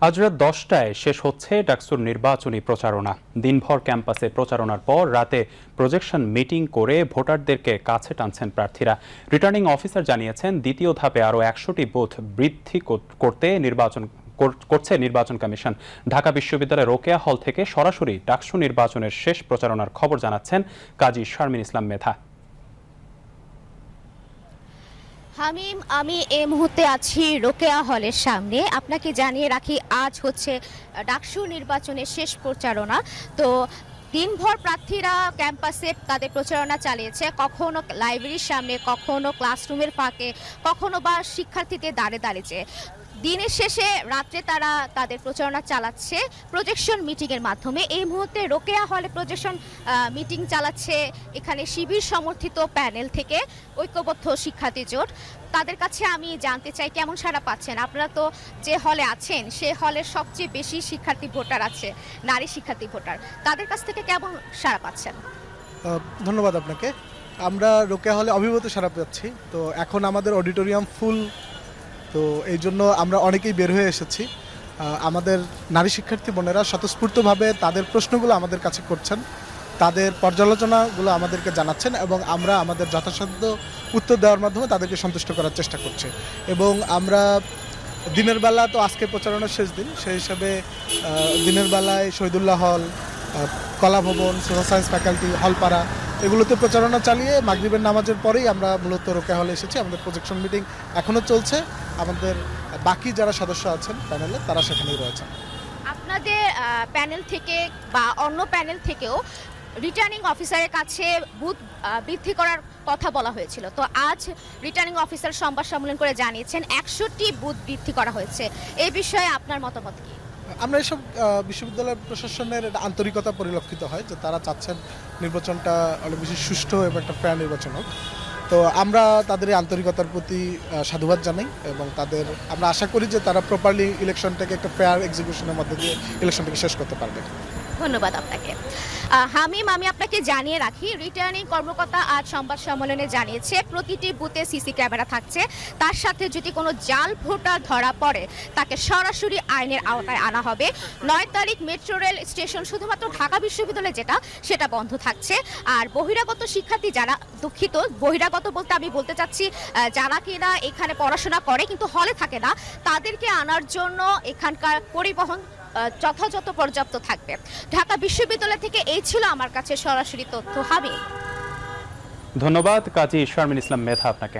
আজ রাত 10টায় শেষ হচ্ছে ডাকসুর নির্বাচনী প্রচারণা। দিনভর ক্যাম্পাসে প্রচারণার পর রাতে প্রজেকশন মিটিং করে ভোটারদেরকে কাছে টানছেন প্রার্থীরা। রিটার্নিং অফিসার জানিয়েছেন, দ্বিতীয় ধাপে আরও 100টি বুথ বৃদ্ধি করছে নির্বাচন কমিশন। ঢাকা বিশ্ববিদ্যালয়ের রোকেয়া হল থেকে সরাসরি ডাকসু নির্বাচনের শেষ প্রচারণার খবর জানাচ্ছেন কাজী শারমিন ইসলাম মেধা। হামিম, আমি এই মুহূর্তে আছি রোকেয়া হলের সামনে। আপনাকে জানিয়ে রাখি, আজ হচ্ছে ডাকসু নির্বাচনের শেষ প্রচারণা। তো দিনভর প্রার্থীরা ক্যাম্পাসে তাদের প্রচারণা চালিয়েছে, কখনো লাইব্রেরির সামনে, কখনো ক্লাসরুমের ফাঁকে, কখনো বা শিক্ষার্থীদের দাঁড়ে দাঁড়িয়েছে। দিনের শেষে রাত্রে তারা তাদের প্রচারণা চালাচ্ছে প্রজেকশন মিটিংয়ের মাধ্যমে। এই মুহূর্তে রোকেয়া হলে প্রজেকশন মিটিং চালাচ্ছে এখানে শিবির সমর্থিত প্যানেল থেকে ঐক্যবদ্ধ শিক্ষার্থী জোট। তাদের কাছে আমি জানতে চাই কেমন সাড়া পাচ্ছেন। আপনারা তো যে হলে আছেন সে হলের সবচেয়ে বেশি শিক্ষার্থী ভোটার আছে, নারী শিক্ষার্থী ভোটার, তাদের কাছ থেকে কেমন সাড়া পাচ্ছেন? ধন্যবাদ আপনাকে। আমরা রোকেয়া হলে অভিভূত সাড়া পাচ্ছি। তো এখন আমাদের অডিটোরিয়াম ফুল, তো এই জন্য আমরা অনেকেই বের হয়ে এসেছি। আমাদের নারী শিক্ষার্থী বোনেরা স্বতঃস্ফূর্তভাবে তাদের প্রশ্নগুলো আমাদের কাছে করছেন, তাদের পর্যালোচনাগুলো আমাদেরকে জানাচ্ছেন এবং আমরা আমাদের যথাসাধ্য উত্তর দেওয়ার মাধ্যমে তাদেরকে সন্তুষ্ট করার চেষ্টা করছি। এবং আমরা দিনের বেলা, তো আজকে প্রচারণার শেষ দিন, সেই হিসাবে দিনের বেলায় শহীদুল্লাহ হল, কলাভবন, সোশ্যাল সায়েন্স ফ্যাকাল্টি, হলপাড়া, এগুলোতে প্রচারণা চালিয়ে মাগরিবের নামাজের পরেই আমরা মূলত রোকেয়া হলে এসেছি। আমাদের প্রজেকশন মিটিং এখনও চলছে। আমাদের বাকি যারা সদস্য আছেন প্যানেলে তারা সেখানেই রয়েছেন। আপনাদের প্যানেল থেকে বা অন্য প্যানেল থেকেও রিটার্নিং অফিসারের কাছে বুথ বৃদ্ধি করার কথা বলা হয়েছিল। তো আজ রিটার্নিং অফিসার সংবাদ সম্মেলন করে জানিয়েছেন 100টি বুথ বৃদ্ধি করা হয়েছে। এই বিষয়ে আপনার মতামত কি? আমরা এসব বিশ্ববিদ্যালয় প্রশাসনের আন্তরিকতা পরিলক্ষিত হয় যে তারা চাচ্ছেন নির্বাচনটা অনেক বেশি সুষ্ঠু এবং একটা ফেয়ার নির্বাচন হোক। তো আমরা তাদের এই আন্তরিকতার প্রতি সাধুবাদ জানাই এবং আমরা আশা করি যে তারা প্রপারলি ইলেকশনটাকে একটা ফেয়ার এক্সিকিউশনের মধ্যে দিয়ে ইলেকশনটাকে শেষ করতে পারবে। ধন্যবাদ আপনাকে। হামিম, আমি আপনাকে জানিয়ে রাখি, রিটার্নিং কর্মকর্তা আজ সংবাদ সম্মেলনে জানিয়েছে প্রতিটি বুথে সিসি ক্যামেরা থাকছে। তার সাথে যদি কোনো জাল ভোটার ধরা পড়ে তাকে সরাসরি আইনের আওতায় আনা হবে। 9 তারিখ মেট্রো রেল স্টেশন শুধুমাত্র ঢাকা বিশ্ববিদ্যালয়ে সেটা বন্ধ থাকছে। আর বহিরাগত শিক্ষার্থী যারা, দুঃখিত, বহিরাগত বলতে আমি বলতে চাচ্ছি যারা কিনা এখানে পড়াশোনা করে কিন্তু হলে থাকে না, তাদেরকে আনার জন্য এখানকার পরিবহন যথাযথ পর্যাপ্ত থাকবে। ঢাকা বিশ্ববিদ্যালয় থেকে এই ছিল আমার কাছে সরাসরি তথ্য। হাবিব, ধন্যবাদ কাজী শারমিন ইসলাম মেধা আপনাকে।